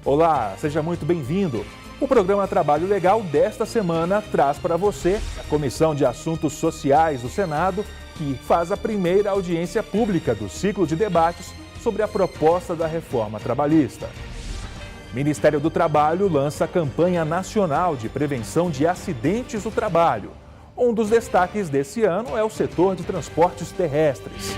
Olá, seja muito bem-vindo. O programa Trabalho Legal desta semana traz para você a Comissão de Assuntos Sociais do Senado, que faz a primeira audiência pública do ciclo de debates sobre a proposta da reforma trabalhista. O Ministério do Trabalho lança a campanha nacional de prevenção de acidentes do trabalho. Um dos destaques desse ano é o setor de transportes terrestres.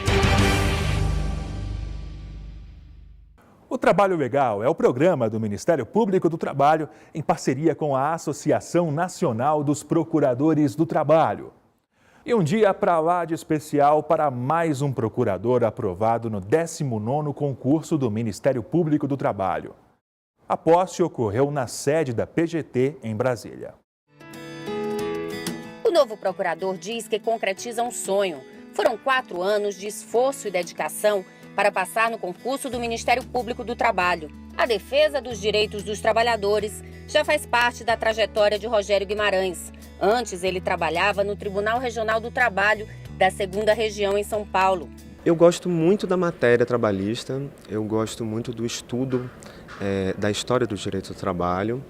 O Trabalho Legal é o programa do Ministério Público do Trabalho em parceria com a Associação Nacional dos Procuradores do Trabalho. E um dia para lá de especial para mais um procurador aprovado no 19º concurso do Ministério Público do Trabalho. A posse ocorreu na sede da PGT em Brasília. O novo procurador diz que concretiza um sonho. Foram 4 anos de esforço e dedicação para passar no concurso do Ministério Público do Trabalho. A defesa dos direitos dos trabalhadores já faz parte da trajetória de Rogério Guimarães. Antes, ele trabalhava no Tribunal Regional do Trabalho da 2ª Região em São Paulo. Eu gosto muito da matéria trabalhista, eu gosto muito do estudo da história do direito do trabalho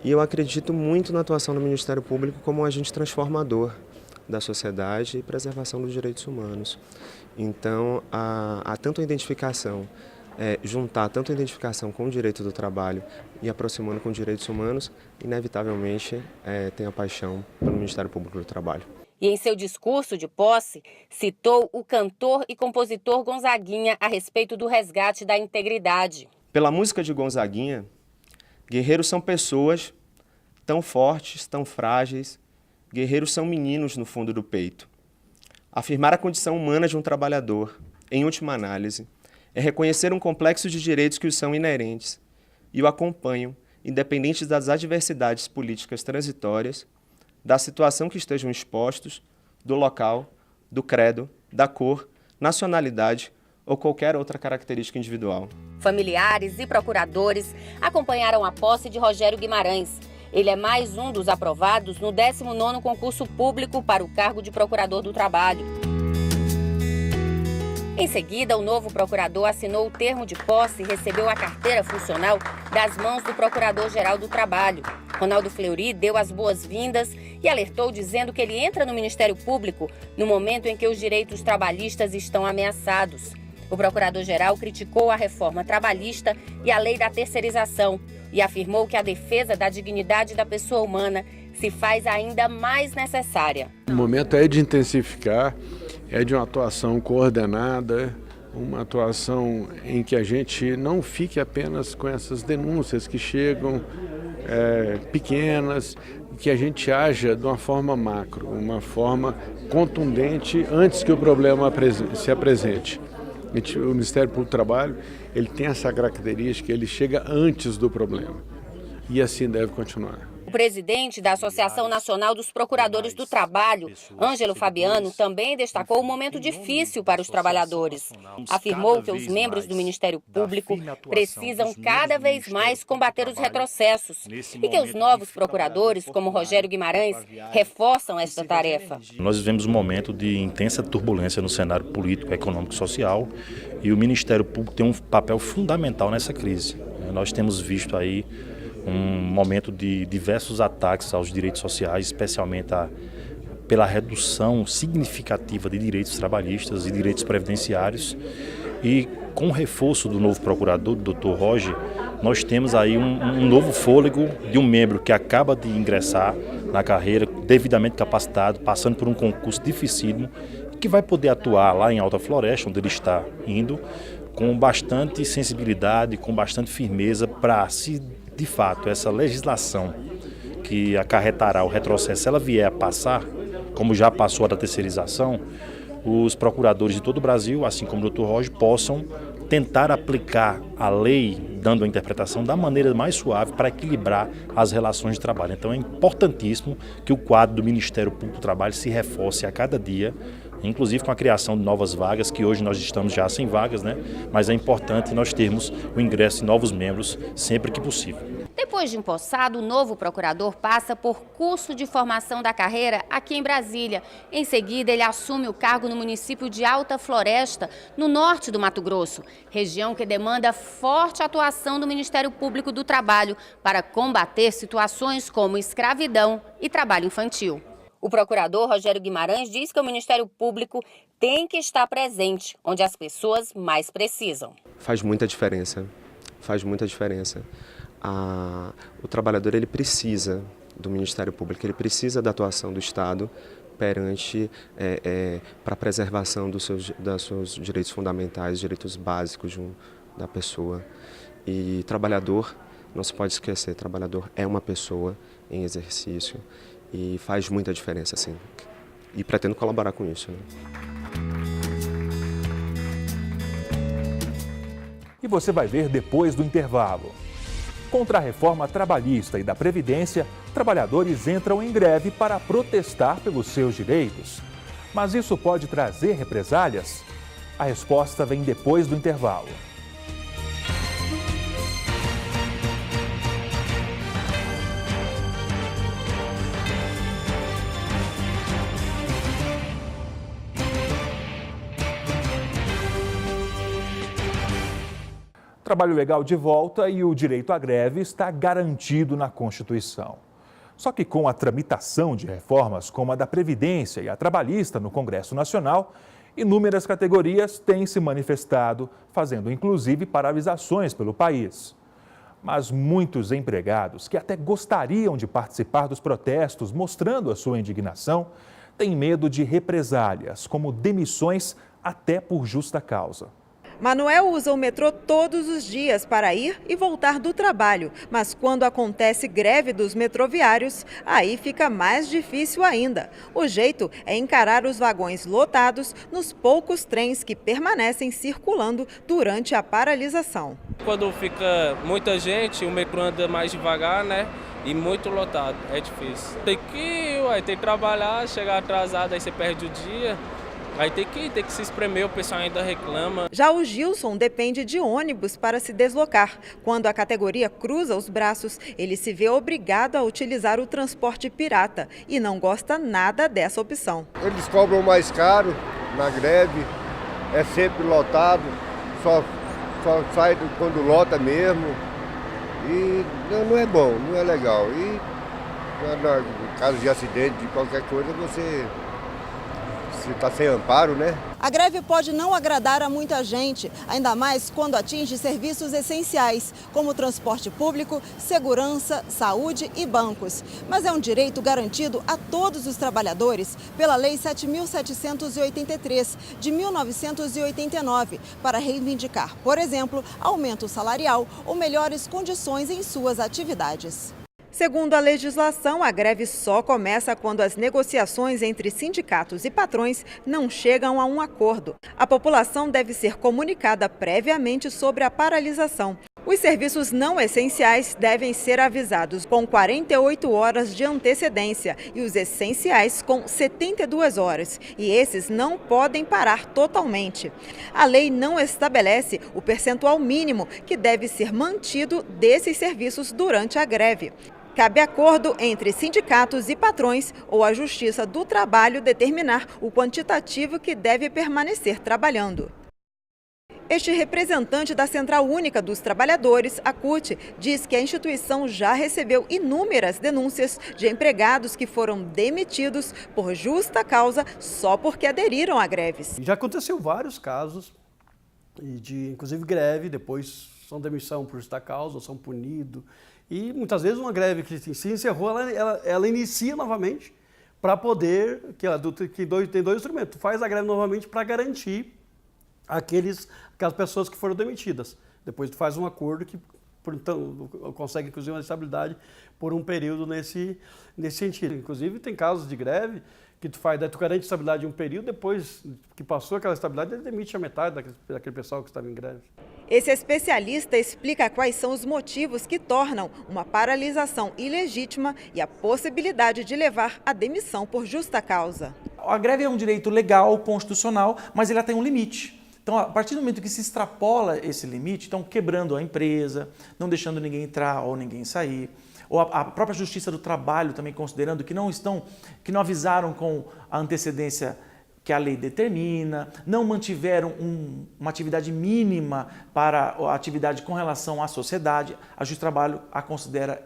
e eu acredito muito na atuação do Ministério Público como um agente transformador da sociedade e preservação dos direitos humanos. Então, há tanto a identificação, juntar tanto a identificação com o direito do trabalho e aproximando com os direitos humanos, inevitavelmente tem a paixão pelo Ministério Público do Trabalho. E em seu discurso de posse, citou o cantor e compositor Gonzaguinha a respeito do resgate da integridade. Pela música de Gonzaguinha, guerreiros são pessoas tão fortes, tão frágeis, guerreiros são meninos no fundo do peito. Afirmar a condição humana de um trabalhador, em última análise, é reconhecer um complexo de direitos que os são inerentes e o acompanham, independentes das adversidades políticas transitórias, da situação que estejam expostos, do local, do credo, da cor, nacionalidade ou qualquer outra característica individual. Familiares e procuradores acompanharam a posse de Rogério Guimarães. Ele é mais um dos aprovados no 19º concurso público para o cargo de Procurador do Trabalho. Em seguida, o novo procurador assinou o termo de posse e recebeu a carteira funcional das mãos do Procurador-Geral do Trabalho. Ronaldo Fleury deu as boas-vindas e alertou dizendo que ele entra no Ministério Público no momento em que os direitos trabalhistas estão ameaçados. O Procurador-Geral criticou a reforma trabalhista e a lei da terceirização e afirmou que a defesa da dignidade da pessoa humana se faz ainda mais necessária. O momento é de intensificar, é de uma atuação coordenada, uma atuação em que a gente não fique apenas com essas denúncias que chegam pequenas, que a gente haja de uma forma macro, uma forma contundente antes que o problema se apresente. O Ministério Público do Trabalho, ele tem essa característica, ele chega antes do problema e assim deve continuar. O presidente da Associação Nacional dos Procuradores do Trabalho, Ângelo Fabiano, também destacou o momento difícil para os trabalhadores. Afirmou que os membros do Ministério Público precisam cada vez mais combater os retrocessos e que os novos procuradores, como Rogério Guimarães, reforçam esta tarefa. Nós vivemos um momento de intensa turbulência no cenário político, econômico e social e o Ministério Público tem um papel fundamental nessa crise. Nós temos visto aí um momento de diversos ataques aos direitos sociais, especialmente pela redução significativa de direitos trabalhistas e direitos previdenciários. E com o reforço do novo procurador, do Dr. Roger, nós temos aí um novo fôlego de um membro que acaba de ingressar na carreira, devidamente capacitado, passando por um concurso dificílimo, que vai poder atuar lá em Alta Floresta, onde ele está indo, com bastante sensibilidade, com bastante firmeza para se de fato, essa legislação que acarretará o retrocesso, se ela vier a passar, como já passou a da terceirização, os procuradores de todo o Brasil, assim como o Dr. Roger, possam tentar aplicar a lei, dando a interpretação da maneira mais suave para equilibrar as relações de trabalho. Então é importantíssimo que o quadro do Ministério Público do Trabalho se reforce a cada dia, inclusive com a criação de novas vagas, que hoje nós estamos já sem vagas, né? Mas é importante nós termos o ingresso de novos membros sempre que possível. Depois de empossado, o novo procurador passa por curso de formação da carreira aqui em Brasília. Em seguida, ele assume o cargo no município de Alta Floresta, no norte do Mato Grosso, região que demanda forte atuação do Ministério Público do Trabalho para combater situações como escravidão e trabalho infantil. O procurador Rogério Guimarães diz que o Ministério Público tem que estar presente onde as pessoas mais precisam. Faz muita diferença, faz muita diferença. O trabalhador ele precisa do Ministério Público, ele precisa da atuação do Estado perante para a preservação dos seus direitos fundamentais, direitos básicos da pessoa. E trabalhador, não se pode esquecer, trabalhador é uma pessoa em exercício e faz muita diferença, sim. E pretendo colaborar com isso, né? E você vai ver depois do intervalo. Contra a reforma trabalhista e da Previdência, trabalhadores entram em greve para protestar pelos seus direitos. Mas isso pode trazer represálias? A resposta vem depois do intervalo. Trabalho legal de volta e o direito à greve está garantido na Constituição. Só que com a tramitação de reformas como a da Previdência e a trabalhista no Congresso Nacional, inúmeras categorias têm se manifestado, fazendo inclusive paralisações pelo país. Mas muitos empregados que até gostariam de participar dos protestos mostrando a sua indignação, têm medo de represálias, como demissões até por justa causa. Manuel usa o metrô todos os dias para ir e voltar do trabalho, mas quando acontece greve dos metroviários, aí fica mais difícil ainda. O jeito é encarar os vagões lotados nos poucos trens que permanecem circulando durante a paralisação. Quando fica muita gente, o metrô anda mais devagar, né? E muito lotado, é difícil. Tem que trabalhar, chegar atrasado, aí você perde o dia. Aí tem que se espremer, o pessoal ainda reclama. Já o Gilson depende de ônibus para se deslocar. Quando a categoria cruza os braços, ele se vê obrigado a utilizar o transporte pirata e não gosta nada dessa opção. Eles cobram mais caro na greve, é sempre lotado, só sai quando lota mesmo. E não é bom, não é legal. E no caso de acidente, de qualquer coisa, você está sem amparo, né? A greve pode não agradar a muita gente, ainda mais quando atinge serviços essenciais, como transporte público, segurança, saúde e bancos. Mas é um direito garantido a todos os trabalhadores pela Lei 7.783, de 1989, para reivindicar, por exemplo, aumento salarial ou melhores condições em suas atividades. Segundo a legislação, a greve só começa quando as negociações entre sindicatos e patrões não chegam a um acordo. A população deve ser comunicada previamente sobre a paralisação. Os serviços não essenciais devem ser avisados com 48 horas de antecedência e os essenciais com 72 horas. E esses não podem parar totalmente. A lei não estabelece o percentual mínimo que deve ser mantido desses serviços durante a greve. Cabe acordo entre sindicatos e patrões ou a Justiça do Trabalho determinar o quantitativo que deve permanecer trabalhando. Este representante da Central Única dos Trabalhadores, a CUT, diz que a instituição já recebeu inúmeras denúncias de empregados que foram demitidos por justa causa só porque aderiram a greves. Já aconteceu vários casos, de inclusive greve, depois são demissão por justa causa, ou são punidos. E muitas vezes uma greve que se encerrou, ela inicia novamente para poder, tem dois instrumentos, faz a greve novamente para garantir aquelas pessoas que foram demitidas. Depois tu faz um acordo que então, consegue inclusive uma estabilidade por um período nesse sentido. Inclusive tem casos de greve que tu garante estabilidade em um período, depois que passou aquela estabilidade, ele demite a metade daquele pessoal que estava em greve. Esse especialista explica quais são os motivos que tornam uma paralisação ilegítima e a possibilidade de levar à demissão por justa causa. A greve é um direito legal, constitucional, mas ele tem um limite. Então, a partir do momento que se extrapola esse limite, estão quebrando a empresa, não deixando ninguém entrar ou ninguém sair, ou a própria Justiça do Trabalho também considerando que não avisaram com a antecedência que a lei determina, não mantiveram uma atividade mínima para a atividade com relação à sociedade, a Justiça do Trabalho a considera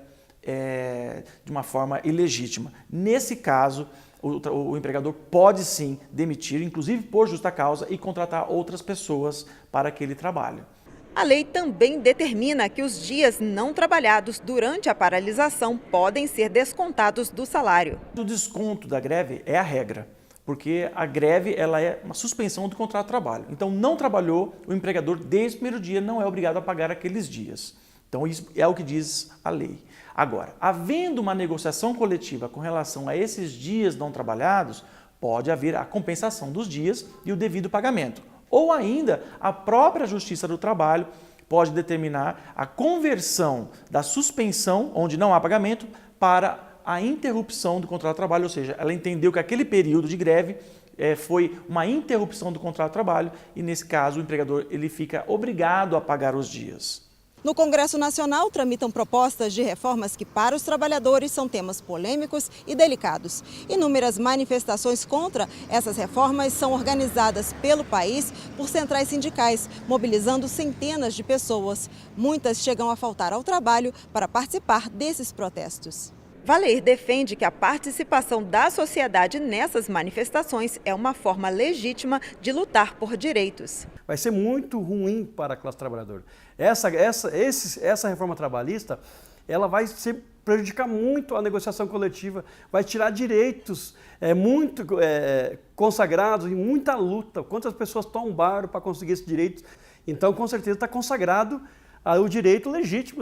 de uma forma ilegítima. Nesse caso, o empregador pode sim demitir, inclusive por justa causa, e contratar outras pessoas para aquele trabalho. A lei também determina que os dias não trabalhados durante a paralisação podem ser descontados do salário. O desconto da greve é a regra, porque a greve ela é uma suspensão do contrato de trabalho. Então, não trabalhou, o empregador desde o primeiro dia não é obrigado a pagar aqueles dias. Então, isso é o que diz a lei. Agora, havendo uma negociação coletiva com relação a esses dias não trabalhados, pode haver a compensação dos dias e o devido pagamento. Ou ainda, a própria Justiça do Trabalho pode determinar a conversão da suspensão, onde não há pagamento, para a interrupção do contrato de trabalho, ou seja, ela entendeu que aquele período de greve foi uma interrupção do contrato de trabalho e, nesse caso, o empregador ele fica obrigado a pagar os dias. No Congresso Nacional, tramitam propostas de reformas que, para os trabalhadores, são temas polêmicos e delicados. Inúmeras manifestações contra essas reformas são organizadas pelo país por centrais sindicais, mobilizando centenas de pessoas. Muitas chegam a faltar ao trabalho para participar desses protestos. Valer defende que a participação da sociedade nessas manifestações é uma forma legítima de lutar por direitos. Vai ser muito ruim para a classe trabalhadora. Essa reforma trabalhista, ela vai prejudicar muito a negociação coletiva, vai tirar direitos muito consagrados em muita luta. Quantas pessoas tombaram para conseguir esse direito? Então, com certeza, está consagrado o direito legítimo,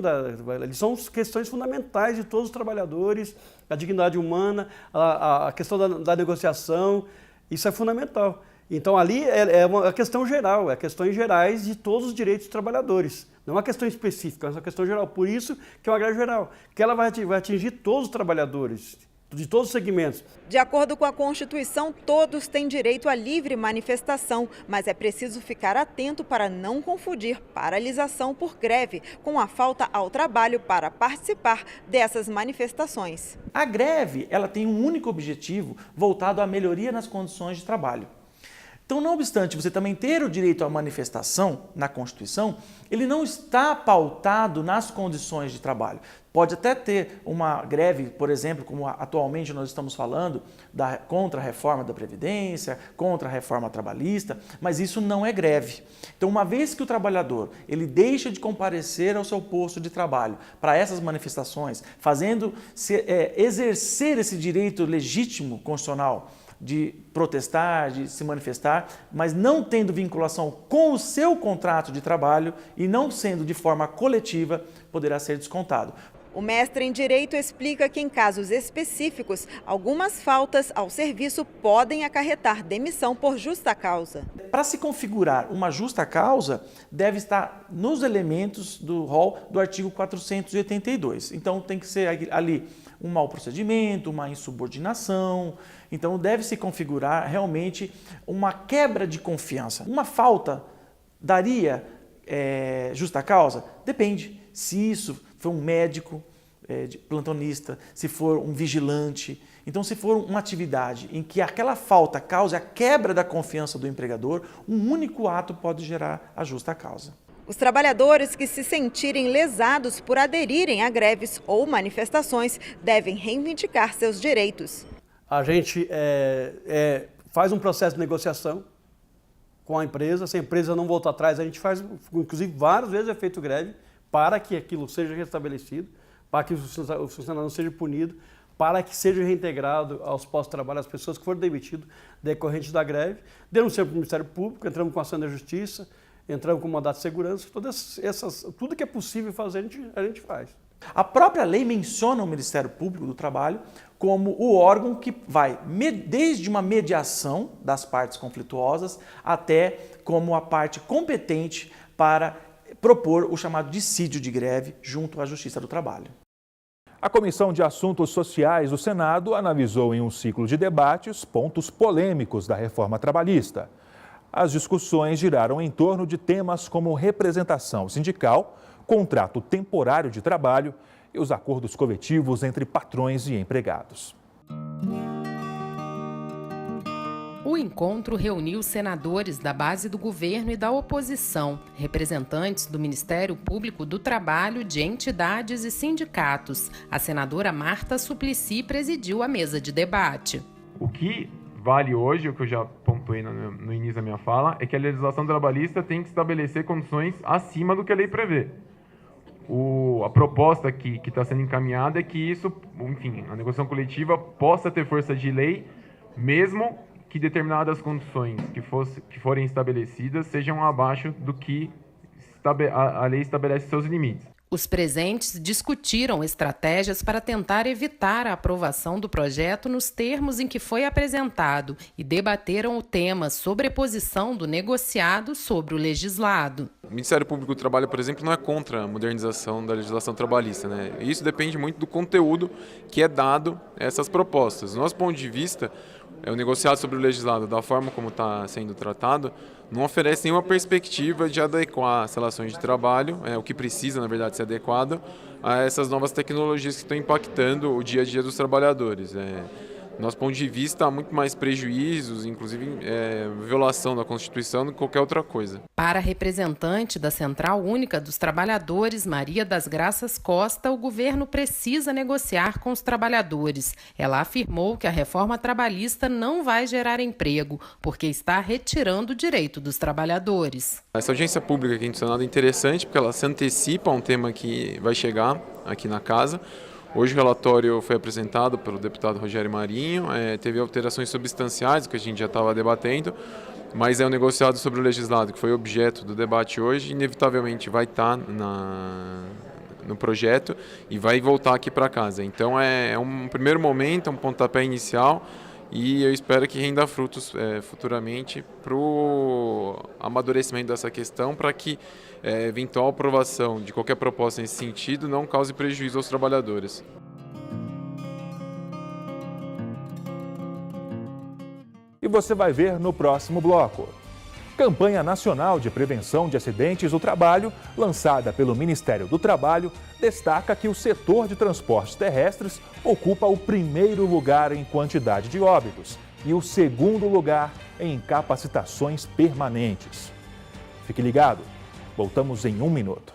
eles são questões fundamentais de todos os trabalhadores, a dignidade humana, a questão da negociação, isso é fundamental. Então ali é uma questão geral, é questões gerais de todos os direitos dos trabalhadores, não é uma questão específica, é uma questão geral. Por isso que é uma greve geral, que ela vai atingir todos os trabalhadores, de todos os segmentos. De acordo com a Constituição, todos têm direito à livre manifestação, mas é preciso ficar atento para não confundir paralisação por greve com a falta ao trabalho para participar dessas manifestações. A greve ela tem um único objetivo voltado à melhoria nas condições de trabalho. Então, não obstante você também ter o direito à manifestação na Constituição, ele não está pautado nas condições de trabalho. Pode até ter uma greve, por exemplo, como atualmente nós estamos falando, contra a reforma da Previdência, contra a reforma trabalhista, mas isso não é greve. Então, uma vez que o trabalhador ele deixa de comparecer ao seu posto de trabalho para essas manifestações, exercer esse direito legítimo constitucional, de protestar, de se manifestar, mas não tendo vinculação com o seu contrato de trabalho e não sendo de forma coletiva, poderá ser descontado. O mestre em Direito explica que, em casos específicos, algumas faltas ao serviço podem acarretar demissão por justa causa. Para se configurar uma justa causa, deve estar nos elementos do rol do artigo 482. Então, tem que ser ali um mau procedimento, uma insubordinação. Então, deve-se configurar realmente uma quebra de confiança. Uma falta daria justa causa? Depende. Se isso for um médico plantonista, se for um vigilante. Então, se for uma atividade em que aquela falta cause a quebra da confiança do empregador, um único ato pode gerar a justa causa. Os trabalhadores que se sentirem lesados por aderirem a greves ou manifestações devem reivindicar seus direitos. A gente faz um processo de negociação com a empresa, se a empresa não voltar atrás, a gente faz, inclusive várias vezes é feito greve para que aquilo seja restabelecido, para que o funcionário não seja punido, para que seja reintegrado aos postos de trabalho as pessoas que foram demitidas decorrentes da greve. Denunciamos para o Ministério Público, entramos com a ação da Justiça, entramos com mandato de segurança, tudo que é possível fazer a gente faz. A própria lei menciona o Ministério Público do Trabalho como o órgão que vai desde uma mediação das partes conflituosas até como a parte competente para propor o chamado dissídio de greve junto à Justiça do Trabalho. A Comissão de Assuntos Sociais do Senado analisou em um ciclo de debates pontos polêmicos da reforma trabalhista. As discussões giraram em torno de temas como representação sindical, contrato temporário de trabalho e os acordos coletivos entre patrões e empregados. O encontro reuniu senadores da base do governo e da oposição, representantes do Ministério Público do Trabalho, de entidades e sindicatos. A senadora Marta Suplicy presidiu a mesa de debate. O que vale hoje, o que eu já pontuei no início da minha fala, é que a legislação trabalhista tem que estabelecer condições acima do que a lei prevê. A proposta que está sendo encaminhada é que isso, enfim, a negociação coletiva possa ter força de lei, mesmo que determinadas condições que forem estabelecidas sejam abaixo do que a lei estabelece seus limites. Os presentes discutiram estratégias para tentar evitar a aprovação do projeto nos termos em que foi apresentado e debateram o tema sobreposição do negociado sobre o legislado. O Ministério Público do Trabalho, por exemplo, não é contra a modernização da legislação trabalhista, né? Isso depende muito do conteúdo que é dado a essas propostas. Do nosso ponto de vista, o negociado sobre o legislado, da forma como está sendo tratado, não oferece nenhuma perspectiva de adequar as relações de trabalho, o que precisa, na verdade, ser adequado a essas novas tecnologias que estão impactando o dia a dia dos trabalhadores. Do nosso ponto de vista, há muito mais prejuízos, inclusive violação da Constituição, do que qualquer outra coisa. Para a representante da Central Única dos Trabalhadores, Maria das Graças Costa, o governo precisa negociar com os trabalhadores. Ela afirmou que a reforma trabalhista não vai gerar emprego, porque está retirando o direito dos trabalhadores. Essa audiência pública aqui no Senado é interessante, porque ela se antecipa a um tema que vai chegar aqui na casa. Hoje o relatório foi apresentado pelo deputado Rogério Marinho, teve alterações substanciais, que a gente já estava debatendo, mas é um negociado sobre o legislado, que foi objeto do debate hoje, inevitavelmente vai estar no projeto e vai voltar aqui para casa. Então é um primeiro momento, é um pontapé inicial, e eu espero que renda frutos futuramente para o amadurecimento dessa questão, para que eventual aprovação de qualquer proposta nesse sentido não cause prejuízo aos trabalhadores. E você vai ver no próximo bloco. Campanha Nacional de Prevenção de Acidentes do Trabalho, lançada pelo Ministério do Trabalho, destaca que o setor de transportes terrestres ocupa o primeiro lugar em quantidade de óbitos e o segundo lugar em incapacitações permanentes. Fique ligado, voltamos em 1 minuto.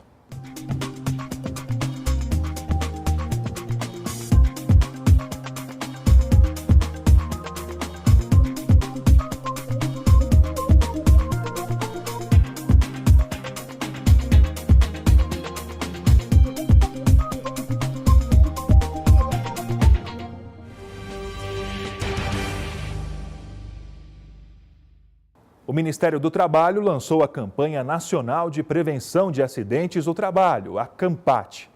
O Ministério do Trabalho lançou a Campanha Nacional de Prevenção de Acidentes do Trabalho, a CAMPAT.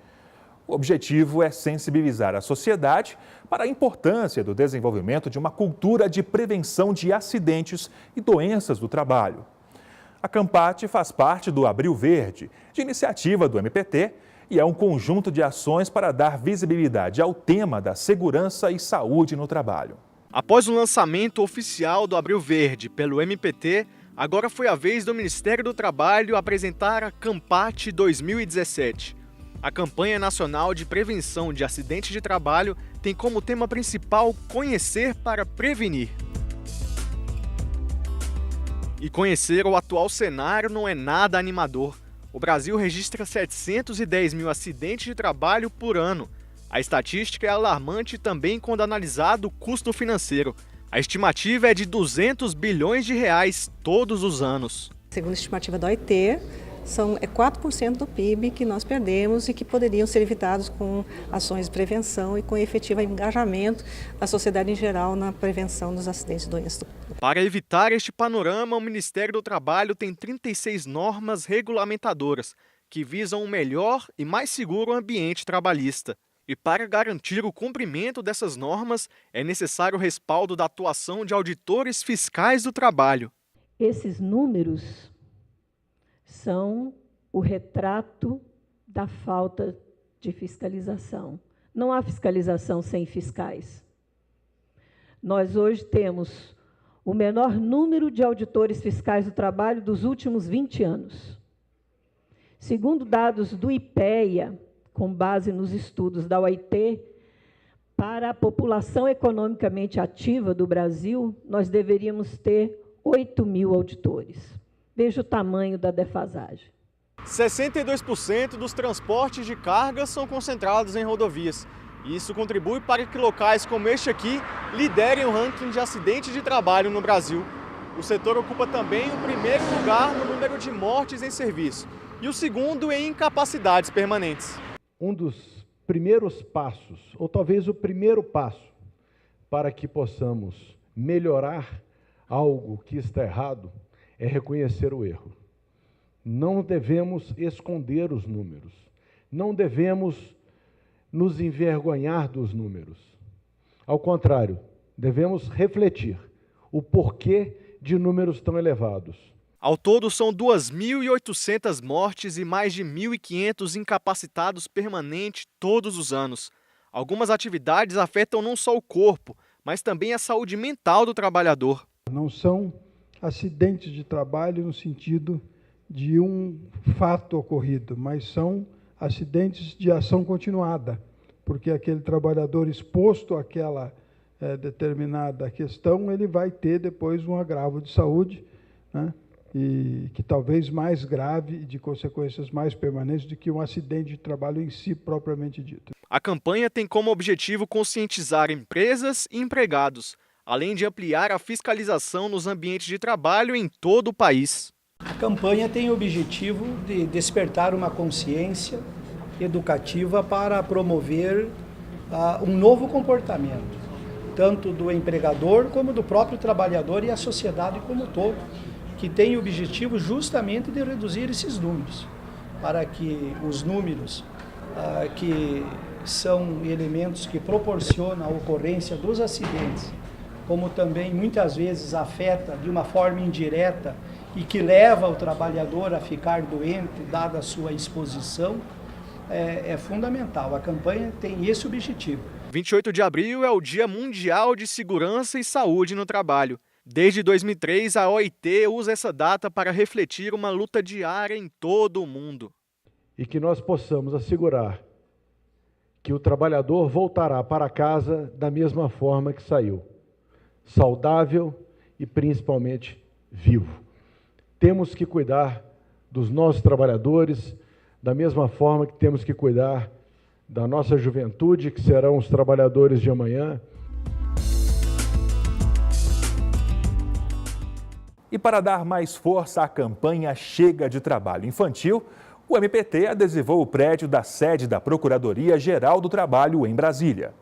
O objetivo é sensibilizar a sociedade para a importância do desenvolvimento de uma cultura de prevenção de acidentes e doenças do trabalho. A CAMPAT faz parte do Abril Verde, de iniciativa do MPT, e é um conjunto de ações para dar visibilidade ao tema da segurança e saúde no trabalho. Após o lançamento oficial do Abril Verde pelo MPT, agora foi a vez do Ministério do Trabalho apresentar a CAMPAT 2017. A Campanha Nacional de Prevenção de Acidentes de Trabalho tem como tema principal conhecer para prevenir. E conhecer o atual cenário não é nada animador. O Brasil registra 710 mil acidentes de trabalho por ano. A estatística é alarmante também quando analisado o custo financeiro. A estimativa é de 200 bilhões de reais todos os anos. Segundo a estimativa da OIT, é 4% do PIB que nós perdemos e que poderiam ser evitados com ações de prevenção e com efetivo engajamento da sociedade em geral na prevenção dos acidentes e doenças. Para evitar este panorama, o Ministério do Trabalho tem 36 normas regulamentadoras que visam um melhor e mais seguro ambiente trabalhista. E para garantir o cumprimento dessas normas, é necessário o respaldo da atuação de auditores fiscais do trabalho. Esses números são o retrato da falta de fiscalização. Não há fiscalização sem fiscais. Nós hoje temos o menor número de auditores fiscais do trabalho dos últimos 20 anos. Segundo dados do IPEA, com base nos estudos da OIT, para a população economicamente ativa do Brasil, nós deveríamos ter 8.000 auditores. Veja o tamanho da defasagem. 62% dos transportes de carga são concentrados em rodovias. E isso contribui para que locais como este aqui liderem o ranking de acidentes de trabalho no Brasil. O setor ocupa também o primeiro lugar no número de mortes em serviço e o segundo em incapacidades permanentes. Um dos primeiros passos, ou talvez o primeiro passo, para que possamos melhorar algo que está errado, é reconhecer o erro. Não devemos esconder os números, não devemos nos envergonhar dos números. Ao contrário, devemos refletir o porquê de números tão elevados. Ao todo, são 2.800 mortes e mais de 1.500 incapacitados permanentes todos os anos. Algumas atividades afetam não só o corpo, mas também a saúde mental do trabalhador. Não são acidentes de trabalho no sentido de um fato ocorrido, mas são acidentes de ação continuada, porque aquele trabalhador exposto àquela determinada questão, ele vai ter depois um agravo de saúde, né, e que talvez mais grave e de consequências mais permanentes do que um acidente de trabalho em si propriamente dito. A campanha tem como objetivo conscientizar empresas e empregados, além de ampliar a fiscalização nos ambientes de trabalho em todo o país. A campanha tem o objetivo de despertar uma consciência educativa para promover um novo comportamento, tanto do empregador como do próprio trabalhador e a sociedade como um todo, que tem o objetivo justamente de reduzir esses números, para que os números que são elementos que proporcionam a ocorrência dos acidentes, como também muitas vezes afeta de uma forma indireta e que leva o trabalhador a ficar doente, dada a sua exposição, é fundamental. A campanha tem esse objetivo. 28 de abril é o Dia Mundial de Segurança e Saúde no Trabalho. Desde 2003, a OIT usa essa data para refletir uma luta diária em todo o mundo. E que nós possamos assegurar que o trabalhador voltará para casa da mesma forma que saiu, saudável e principalmente vivo. Temos que cuidar dos nossos trabalhadores da mesma forma que temos que cuidar da nossa juventude, que serão os trabalhadores de amanhã. E para dar mais força à campanha Chega de Trabalho Infantil, o MPT adesivou o prédio da sede da Procuradoria-Geral do Trabalho em Brasília.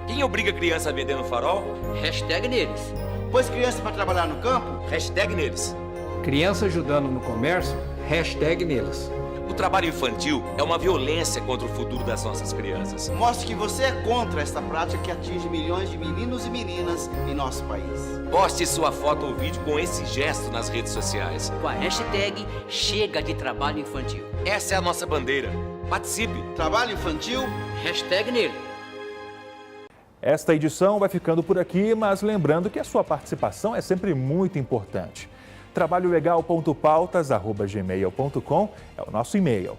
Quem obriga a criança a vender no farol? Hashtag neles. Pôs criança para trabalhar no campo? Hashtag neles. Criança ajudando no comércio? Hashtag neles. O trabalho infantil é uma violência contra o futuro das nossas crianças. Mostre que você é contra esta prática que atinge milhões de meninos e meninas em nosso país. Poste sua foto ou vídeo com esse gesto nas redes sociais. Com a hashtag Chega de Trabalho Infantil. Essa é a nossa bandeira. Participe. Trabalho infantil? Hashtag nele. Esta edição vai ficando por aqui, mas lembrando que a sua participação é sempre muito importante. trabalholegal.pautas@gmail.com é o nosso e-mail.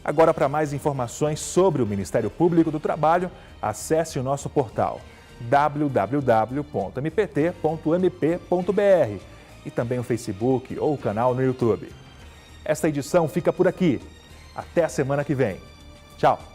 Agora, para mais informações sobre o Ministério Público do Trabalho, acesse o nosso portal www.mpt.mp.br e também o Facebook ou o canal no YouTube. Esta edição fica por aqui. Até a semana que vem. Tchau!